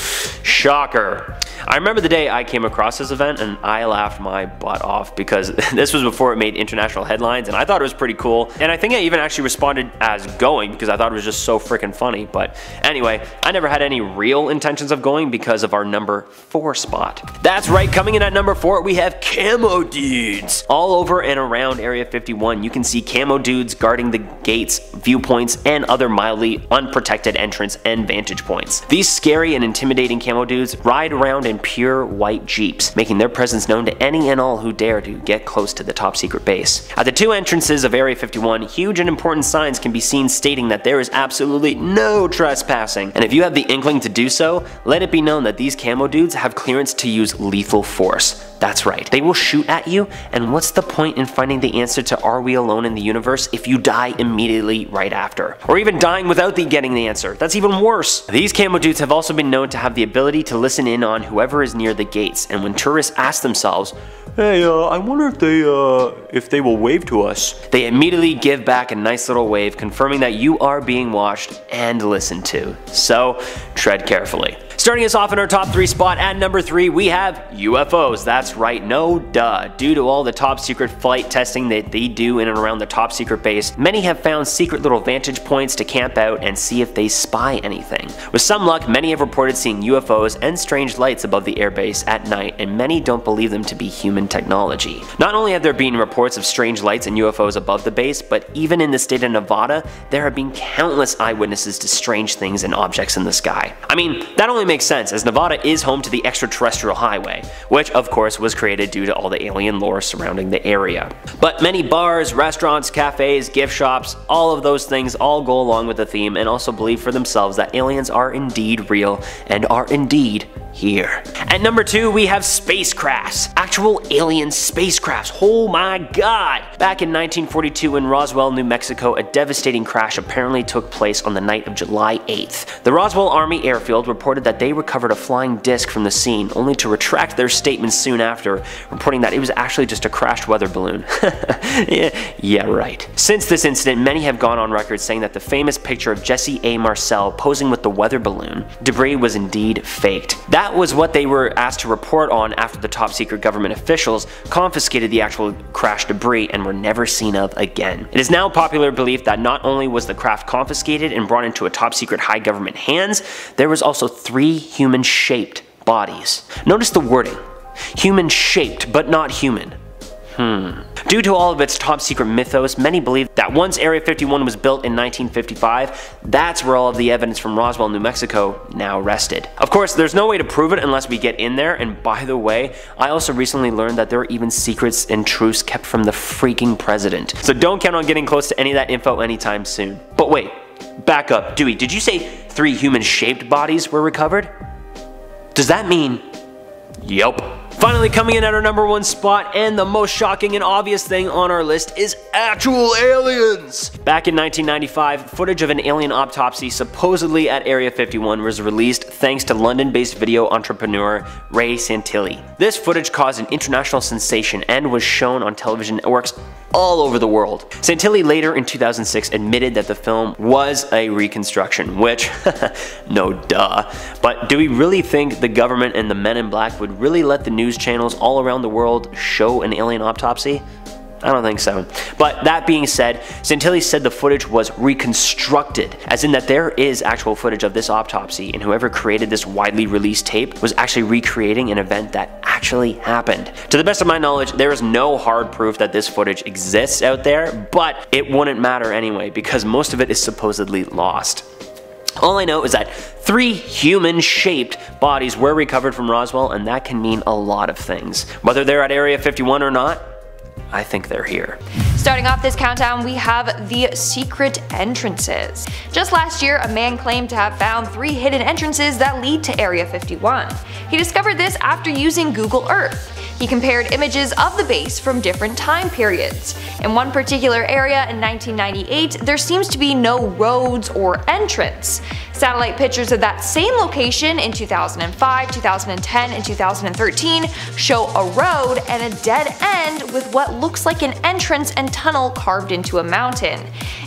Shocker. I remember the day I came across this event and I laughed my butt off because this was before it made international headlines and I thought it was pretty cool, and I think I even actually responded as going because I thought it was just so freaking funny. But anyway, I never had any real intentions of going because of our number 4 spot. That's right, coming in at number 4 we have camo dudes. All over and around Area 51 you can see camo dudes guarding the gates, viewpoints, and other mildly unprotected entrance and vantage points. These scary and intimidating camo dudes ride around in pure white jeeps, making their presence known to any and all who dare to get close to the top secret base. At the 2 entrances of Area 51, huge and important signs can be seen stating that there is absolutely no trespassing, and if you have the inkling to do so, let it be known that these camo dudes have clearance to use lethal force. That's right, they will shoot at you, and what's the point in finding the answer to are we alone in the universe if you die immediately right after? Or even dying without getting the answer, that's even worse. These camo dudes have also been known to have the ability to listen in on whoever is near the gates, and when tourists ask themselves, hey, I wonder if they will wave to us, they immediately give back a nice little wave confirming that you are being watched and listened to. So, tread carefully. Starting us off in our top 3 spot at number 3, we have UFOs. That's right, no duh. Due to all the top secret flight testing that they do in and around the top secret base, many have found secret little vantage points to camp out and see if they spy anything. With some luck, many have reported seeing UFOs and strange lights above the airbase at night, and many don't believe them to be human technology. Not only have there been reports of strange lights and UFOs above the base, but even in the state of Nevada, there have been countless eyewitnesses to strange things and objects in the sky. I mean, that only makes sense, as Nevada is home to the extraterrestrial highway, which of course was created due to all the alien lore surrounding the area. But many bars, restaurants, cafes, gift shops, all of those things all go along with the theme and also believe for themselves that aliens are indeed real and are indeed here. At number 2, we have spacecrafts. Actual alien spacecrafts. Oh my god! Back in 1942 in Roswell, New Mexico, a devastating crash apparently took place on the night of July 8th. The Roswell Army Airfield reported that they recovered a flying disc from the scene, only to retract their statement soon after, reporting that it was actually just a crashed weather balloon. Yeah, right. Since this incident, many have gone on record saying that the famous picture of Jesse A. Marcel posing with the weather balloon debris was indeed faked. That was what they were asked to report on after the top secret government officials confiscated the actual crash debris and were never seen of again. It is now popular belief that not only was the craft confiscated and brought into a top secret high government hands, there was also 3 human-shaped bodies. Notice the wording. Human-shaped, but not human. Due to all of its top secret mythos, many believe that once Area 51 was built in 1955, that's where all of the evidence from Roswell, New Mexico now rested. Of course, there's no way to prove it unless we get in there, and by the way, I also recently learned that there are even secrets and truths kept from the freaking president. So don't count on getting close to any of that info anytime soon. But wait, back up. Dewey, did you say 3 human-shaped bodies were recovered? Does that mean... Yup. Finally coming in at our number 1 spot, and the most shocking and obvious thing on our list is actual aliens! Back in 1995, footage of an alien autopsy supposedly at Area 51 was released thanks to London-based video entrepreneur Ray Santilli. This footage caused an international sensation and was shown on television networks all over the world. Santilli later in 2006 admitted that the film was a reconstruction, which, no duh. But do we really think the government and the Men in Black would really let the news channels all around the world show an alien autopsy? I don't think so. But that being said, Santilli said the footage was reconstructed, as in that there is actual footage of this autopsy, and whoever created this widely released tape was actually recreating an event that actually happened. To the best of my knowledge, there is no hard proof that this footage exists out there, but it wouldn't matter anyway, because most of it is supposedly lost. All I know is that 3 human-shaped bodies were recovered from Roswell, and that can mean a lot of things. Whether they're at Area 51 or not, I think they're here. Starting off this countdown, we have the secret entrances. Just last year, a man claimed to have found 3 hidden entrances that lead to Area 51. He discovered this after using Google Earth. He compared images of the base from different time periods. In one particular area in 1998, there seems to be no roads or entrance. Satellite pictures of that same location in 2005, 2010, and 2013 show a road and a dead end with what looks like an entrance and tunnel carved into a mountain.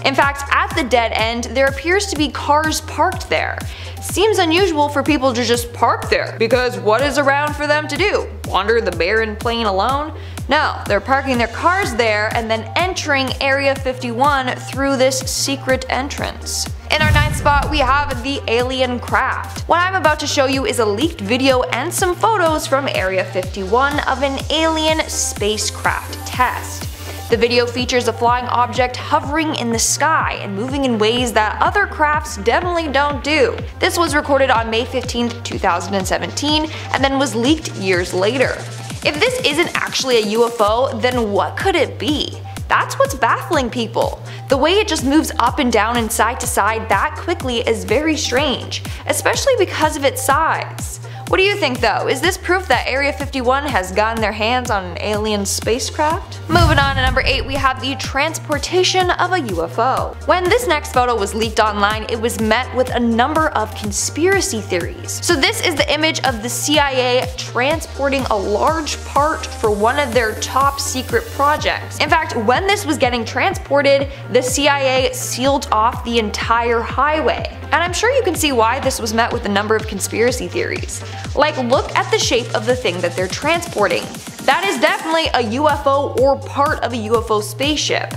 In fact, at the dead end, there appears to be cars parked there. Seems unusual for people to just park there, because what is around for them to do? Wander the barren plain alone? No, they're parking their cars there and then entering Area 51 through this secret entrance. In our 9th spot, we have the alien craft. What I'm about to show you is a leaked video and some photos from Area 51 of an alien spacecraft test. The video features a flying object hovering in the sky and moving in ways that other crafts definitely don't do. This was recorded on May 15, 2017, and then was leaked years later. If this isn't actually a UFO, then what could it be? That's what's baffling people. The way it just moves up and down and side to side that quickly is very strange, especially because of its size. What do you think though? Is this proof that Area 51 has gotten their hands on an alien spacecraft? Moving on to number 8, we have the transportation of a UFO. When this next photo was leaked online, it was met with a number of conspiracy theories. So this is the image of the CIA transporting a large part for one of their top secret projects. In fact, when this was getting transported, the CIA sealed off the entire highway. And I'm sure you can see why this was met with a number of conspiracy theories. Like, look at the shape of the thing that they're transporting. That is definitely a UFO or part of a UFO spaceship.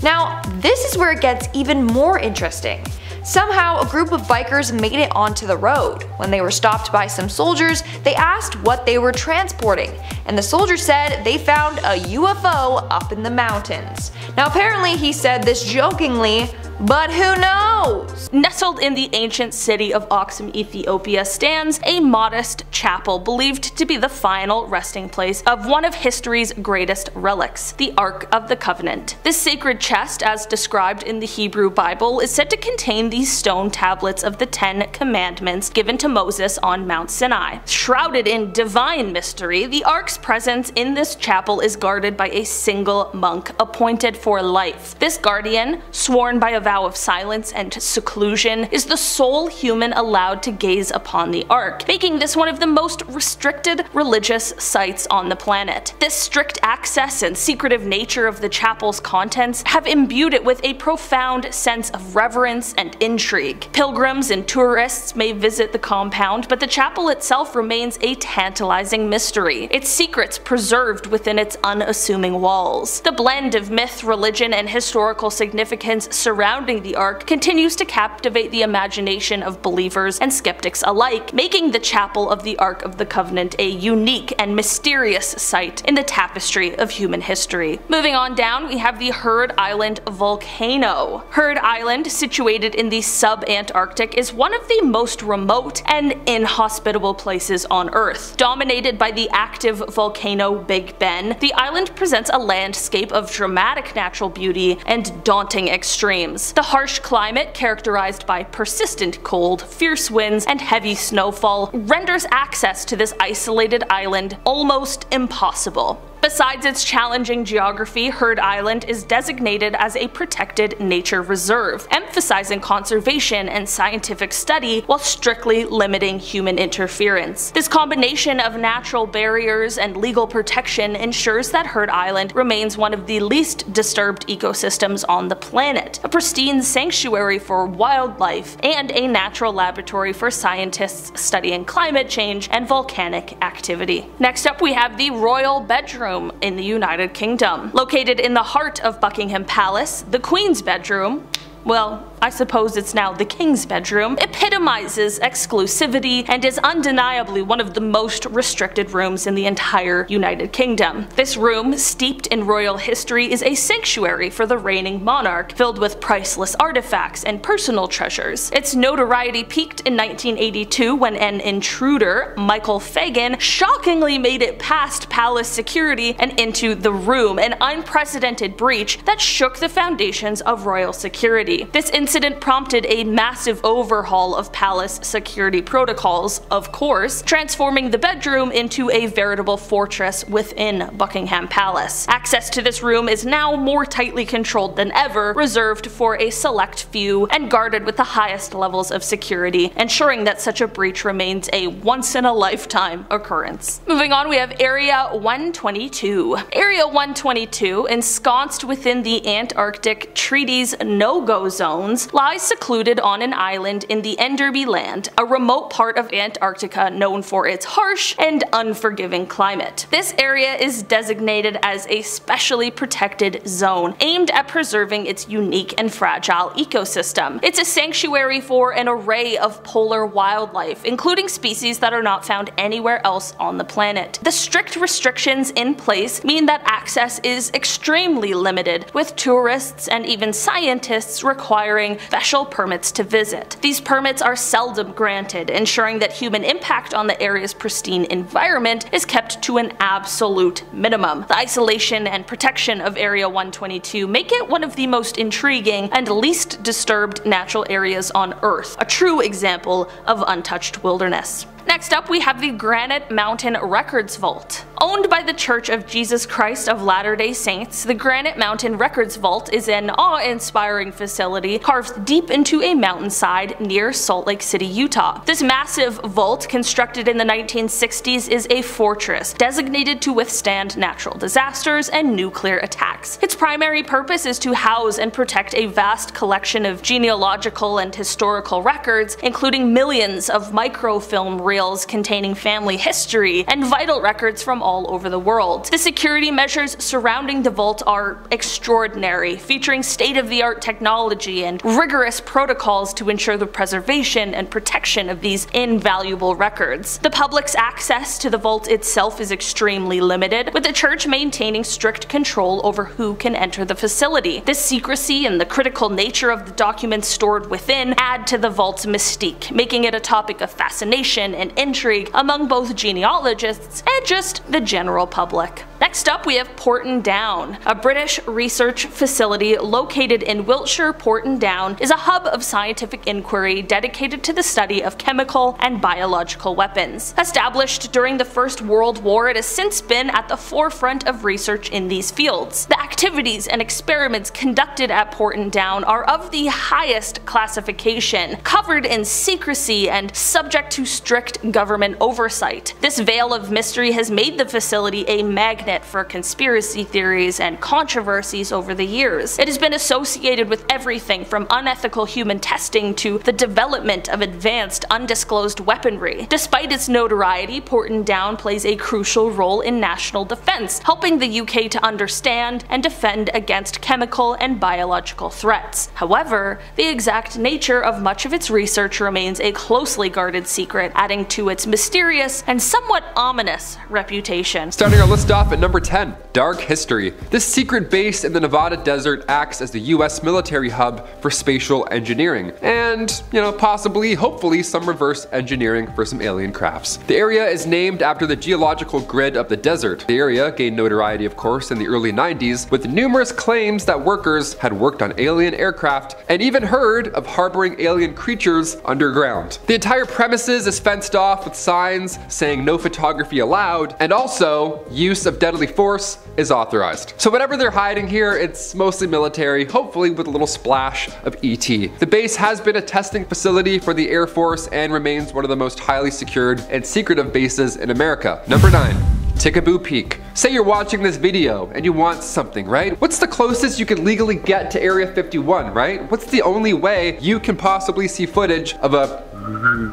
Now, this is where it gets even more interesting. Somehow, a group of bikers made it onto the road. When they were stopped by some soldiers, they asked what they were transporting, and the soldier said they found a UFO up in the mountains. Now apparently he said this jokingly, but who knows? Nestled in the ancient city of Aksum, Ethiopia stands a modest chapel believed to be the final resting place of one of history's greatest relics, the Ark of the Covenant. This sacred chest, as described in the Hebrew Bible, is said to contain these stone tablets of the 10 Commandments given to Moses on Mount Sinai. Shrouded in divine mystery, the Ark's presence in this chapel is guarded by a single monk appointed for life. This guardian, sworn by a vow of silence and seclusion, is the sole human allowed to gaze upon the Ark, making this one of the most restricted religious sites on the planet. This strict access and secretive nature of the chapel's contents have imbued it with a profound sense of reverence and intrigue. Pilgrims and tourists may visit the compound, but the chapel itself remains a tantalizing mystery, its secrets preserved within its unassuming walls. The blend of myth, religion, and historical significance surrounding the Ark continues to captivate the imagination of believers and skeptics alike, making the Chapel of the Ark of the Covenant a unique and mysterious site in the tapestry of human history. Moving on down, we have the Heard Island volcano. Heard Island, situated in the sub-Antarctic, is one of the most remote and inhospitable places on Earth. Dominated by the active volcano Big Ben, the island presents a landscape of dramatic natural beauty and daunting extremes. The harsh climate, characterized by persistent cold, fierce winds, and heavy snowfall, renders access to this isolated island almost impossible. Besides its challenging geography, Heard Island is designated as a protected nature reserve, emphasizing conservation and scientific study while strictly limiting human interference. This combination of natural barriers and legal protection ensures that Heard Island remains one of the least disturbed ecosystems on the planet, a pristine sanctuary for wildlife, and a natural laboratory for scientists studying climate change and volcanic activity. Next up, we have the Royal Bedroom in the United Kingdom. Located in the heart of Buckingham Palace, the Queen's bedroom, well, I suppose it's now the King's bedroom, epitomizes exclusivity and is undeniably one of the most restricted rooms in the entire United Kingdom. This room, steeped in royal history, is a sanctuary for the reigning monarch, filled with priceless artifacts and personal treasures. Its notoriety peaked in 1982 when an intruder, Michael Fagan, shockingly made it past palace security and into the room, an unprecedented breach that shook the foundations of royal security. This incident prompted a massive overhaul of palace security protocols, of course, transforming the bedroom into a veritable fortress within Buckingham Palace. Access to this room is now more tightly controlled than ever, reserved for a select few, and guarded with the highest levels of security, ensuring that such a breach remains a once-in-a-lifetime occurrence. Moving on, we have Area 122. Area 122, ensconced within the Antarctic Treaty's no-go zones, lies secluded on an island in the Enderby Land, a remote part of Antarctica known for its harsh and unforgiving climate. This area is designated as a specially protected zone, aimed at preserving its unique and fragile ecosystem. It's a sanctuary for an array of polar wildlife, including species that are not found anywhere else on the planet. The strict restrictions in place mean that access is extremely limited, with tourists and even scientists requiring special permits to visit. These permits are seldom granted, ensuring that human impact on the area's pristine environment is kept to an absolute minimum. The isolation and protection of Area 122 make it one of the most intriguing and least disturbed natural areas on Earth, a true example of untouched wilderness. Next up, we have the Granite Mountain Records Vault. Owned by the Church of Jesus Christ of Latter-day Saints, the Granite Mountain Records Vault is an awe-inspiring facility carved deep into a mountainside near Salt Lake City, Utah. This massive vault, constructed in the 1960s, is a fortress designated to withstand natural disasters and nuclear attacks. Its primary purpose is to house and protect a vast collection of genealogical and historical records, including millions of microfilm reels materials containing family history and vital records from all over the world. The security measures surrounding the vault are extraordinary, featuring state-of-the-art technology and rigorous protocols to ensure the preservation and protection of these invaluable records. The public's access to the vault itself is extremely limited, with the church maintaining strict control over who can enter the facility. This secrecy and the critical nature of the documents stored within add to the vault's mystique, making it a topic of fascination and intrigue among both genealogists and just the general public. Next up, we have Porton Down. A British research facility located in Wiltshire, Porton Down is a hub of scientific inquiry dedicated to the study of chemical and biological weapons. Established during the First World War, it has since been at the forefront of research in these fields. The activities and experiments conducted at Porton Down are of the highest classification, covered in secrecy and subject to strict government oversight. This veil of mystery has made the facility a magnet for conspiracy theories and controversies over the years. It has been associated with everything from unethical human testing to the development of advanced undisclosed weaponry. Despite its notoriety, Porton Down plays a crucial role in national defense, helping the UK to understand and defend against chemical and biological threats. However, the exact nature of much of its research remains a closely guarded secret, adding to its mysterious and somewhat ominous reputation. Starting our list off at number 10, Dark History. This secret base in the Nevada desert acts as the US military hub for spatial engineering and, possibly, hopefully, some reverse engineering for some alien crafts. The area is named after the geological grid of the desert. The area gained notoriety, of course, in the early 90s, with numerous claims that workers had worked on alien aircraft and even heard of harboring alien creatures underground. The entire premises is fenced off with signs saying no photography allowed, and also use of deadly force is authorized. So whatever they're hiding here, it's mostly military, hopefully with a little splash of ET. The base has been a testing facility for the Air Force and remains one of the most highly secured and secretive bases in America. Number 9. Tickaboo Peak. Say you're watching this video and you want something, right? What's the closest you can legally get to Area 51, right? What's the only way you can possibly see footage of a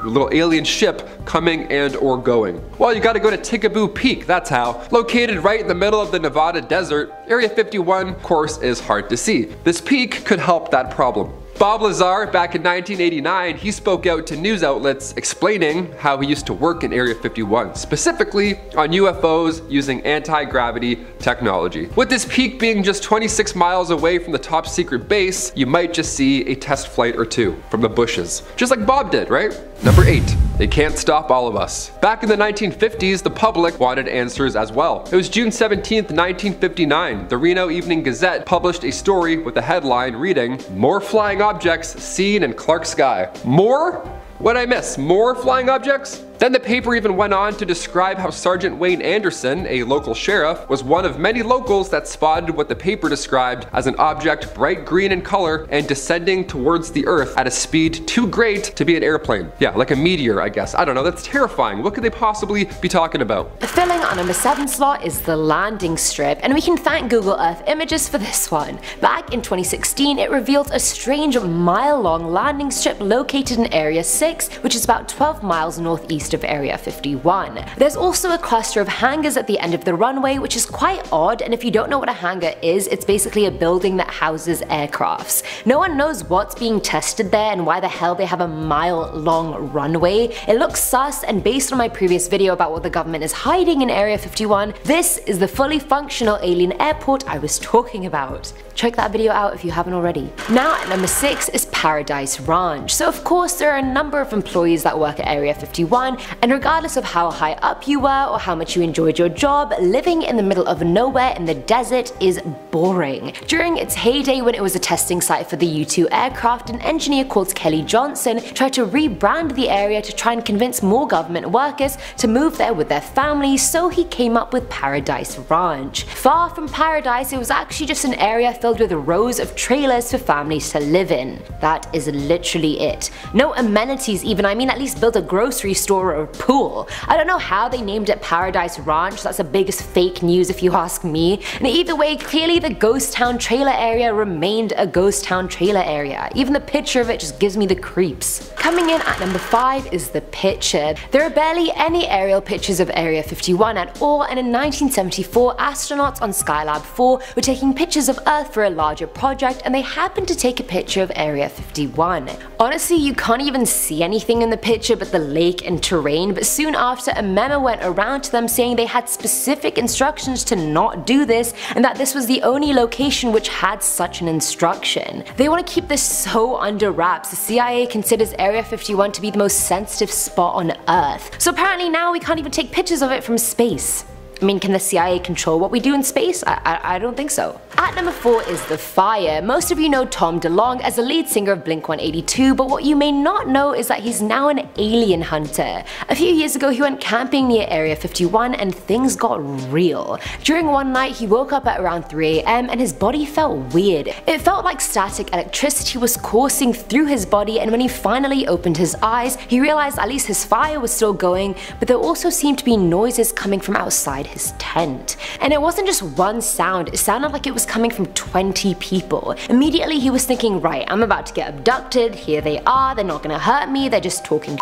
little alien ship coming and or going? Well, you gotta go to Tickaboo Peak, that's how. Located right in the middle of the Nevada desert, Area 51, of course, is hard to see. This peak could help that problem. Bob Lazar, back in 1989, he spoke out to news outlets explaining how he used to work in Area 51, specifically on UFOs using anti-gravity technology. With this peak being just 26 miles away from the top secret base, you might just see a test flight or two from the bushes. Just like Bob did, right? Number 8. They can't stop all of us. Back in the 1950s, the public wanted answers as well. It was June 17th, 1959. The Reno Evening Gazette published a story with the headline reading, "More flying objects seen in Clark sky." More? What'd I miss? More flying objects? Then the paper even went on to describe how Sergeant Wayne Anderson, a local sheriff, was one of many locals that spotted what the paper described as an object bright green in color and descending towards the earth at a speed too great to be an airplane. Yeah, like a meteor, I guess. I don't know, that's terrifying. What could they possibly be talking about? Filling our number 7 slot is the landing strip, and we can thank Google Earth Images for this one. Back in 2016, it revealed a strange mile-long landing strip located in Area 6, which is about 12 miles northeast of Area 51. There's also a cluster of hangars at the end of the runway, which is quite odd, and if you don't know what a hangar is, it's basically a building that houses aircrafts. No one knows what's being tested there and why the hell they have a mile-long runway. It looks sus, and based on my previous video about what the government is hiding in Area 51, this is the fully functional alien airport I was talking about. Check that video out if you haven't already. Now at number 6 is Paradise Ranch. So of course there are a number of employees that work at Area 51, and regardless of how high up you were or how much you enjoyed your job, living in the middle of nowhere in the desert is boring. During its heyday when it was a testing site for the U-2 aircraft, an engineer called Kelly Johnson tried to rebrand the area to try and convince more government workers to move there with their families, so he came up with Paradise Ranch. Far from paradise, it was actually just an area filled filled with rows of trailers for families to live in. That is literally it. No amenities even, I mean at least build a grocery store or a pool. I don't know how they named it Paradise Ranch, that's the biggest fake news if you ask me. And either way, clearly the ghost town trailer area remained a ghost town trailer area. Even the picture of it just gives me the creeps. Coming in at number 5 is the picture. There are barely any aerial pictures of Area 51 at all, and in 1974 astronauts on Skylab 4 were taking pictures of Earth for a larger project, and they happened to take a picture of Area 51. Honestly, you can't even see anything in the picture but the lake and terrain, but soon after a memo went around to them saying they had specific instructions to not do this and that this was the only location which had such an instruction. They want to keep this so under wraps. The CIA considers Area 51 to be the most sensitive spot on Earth. So apparently now we can't even take pictures of it from space. I mean, can the CIA control what we do in space? I don't think so. At number 4 is the fire. Most of you know Tom DeLonge as the lead singer of Blink-182, but what you may not know is that he's now an alien hunter. A few years ago he went camping near Area 51 and things got real. During one night he woke up at around 3 AM and his body felt weird. It felt like static electricity was coursing through his body, and when he finally opened his eyes he realized at least his fire was still going, but there also seemed to be noises coming from outside his tent. And it wasn't just one sound, it sounded like it was coming from 20 people. Immediately he was thinking, right, I'm about to get abducted, here they are, they're not gonna hurt me, they're just talking.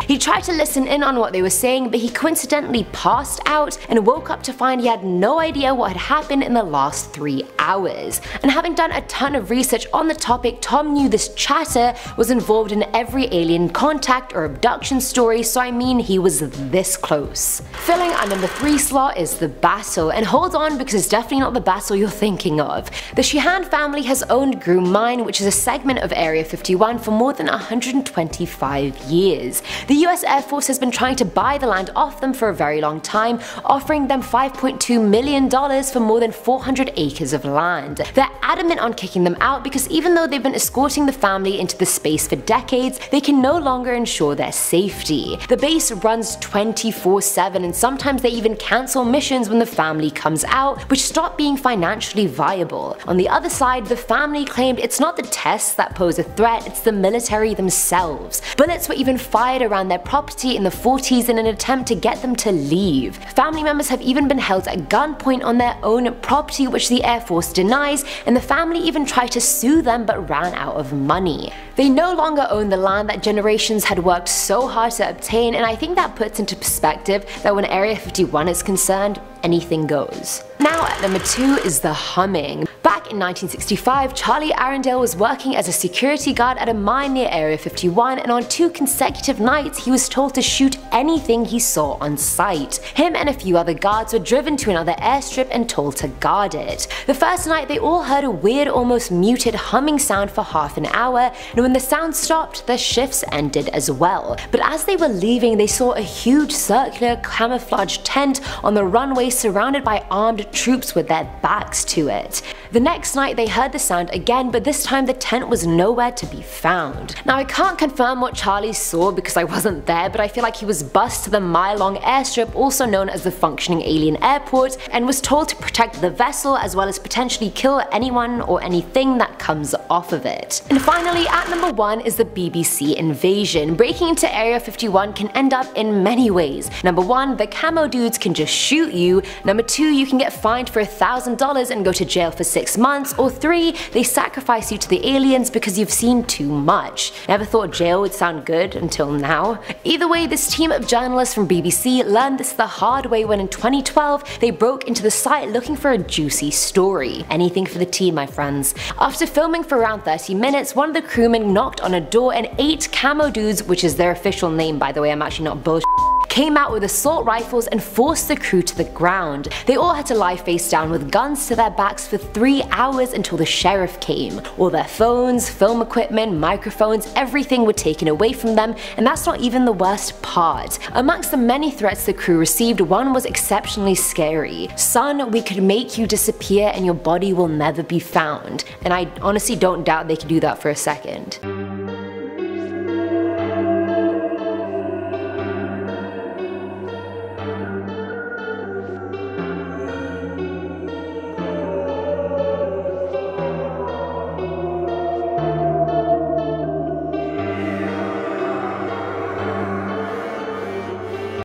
He tried to listen in on what they were saying, but he coincidentally passed out and woke up to find he had no idea what had happened in the last 3 hours. And having done a ton of research on the topic, Tom knew this chatter was involved in every alien contact or abduction story, so I mean he was this close. Filling our number 3 slot is the battle, and hold on because it's definitely not the battle you're thinking of. The Sheehan family has owned Groom Mine, which is a segment of Area 51, for more than 125 years. The US Air Force has been trying to buy the land off them for a very long time, offering them $5.2 million for more than 400 acres of land. They're adamant on kicking them out because even though they've been escorting the family into the space for decades, they can no longer ensure their safety. The base runs 24/7 and sometimes they even cancel missions when the family comes out, which stop being financially viable. On the other side, the family claimed it's not the tests that pose a threat, it's the military themselves. Bullets were even fired around their property in the 40s in an attempt to get them to leave. Family members have even been held at gunpoint on their own property, which the Air Force denies, and the family even tried to sue them but ran out of money. They no longer own the land that generations had worked so hard to obtain, and I think that puts into perspective that when Area 51 is concerned, anything goes. Now at number 2 is the humming. Back in 1965, Charlie Arundel was working as a security guard at a mine near Area 51, and on 2 consecutive nights he was told to shoot anything he saw on sight. Him and a few other guards were driven to another airstrip and told to guard it. The first night they all heard a weird, almost muted humming sound for half an hour, and when the sound stopped, their shifts ended as well. But as they were leaving, they saw a huge circular camouflage tent on the runway surrounded by armed troops with their backs to it. The next night they heard the sound again, but this time the tent was nowhere to be found. Now I can't confirm what Charlie saw because I wasn't there, but I feel like he was bused to the mile-long airstrip, also known as the functioning alien airport, and was told to protect the vessel as well as potentially kill anyone or anything that comes off of it. And finally, at number 1 is the BBC invasion. Breaking into Area 51 can end up in many ways. Number 1, the camo dudes can just shoot you. Number 2, you can get fined for $1,000 and go to jail for 6 months. Or 3, they sacrifice you to the aliens because you've seen too much. Never thought jail would sound good until now. Either way, this team of journalists from BBC learned this the hard way when in 2012 they broke into the site looking for a juicy story. Anything for the team, my friends. After filming for around 30 minutes, one of the crewmen knocked on a door and 8 camo dudes, which is their official name by the way, I'm actually not bullshit, came out with assault rifles and forced the crew to the ground. They all had to lie face down with guns to their backs for 3 hours until the sheriff came. All their phones, film equipment, microphones, everything were taken away from them, and that's not even the worst part. Amongst the many threats the crew received, one was exceptionally scary. "Son, we could make you disappear and your body will never be found." And I honestly don't doubt they could do that for a second.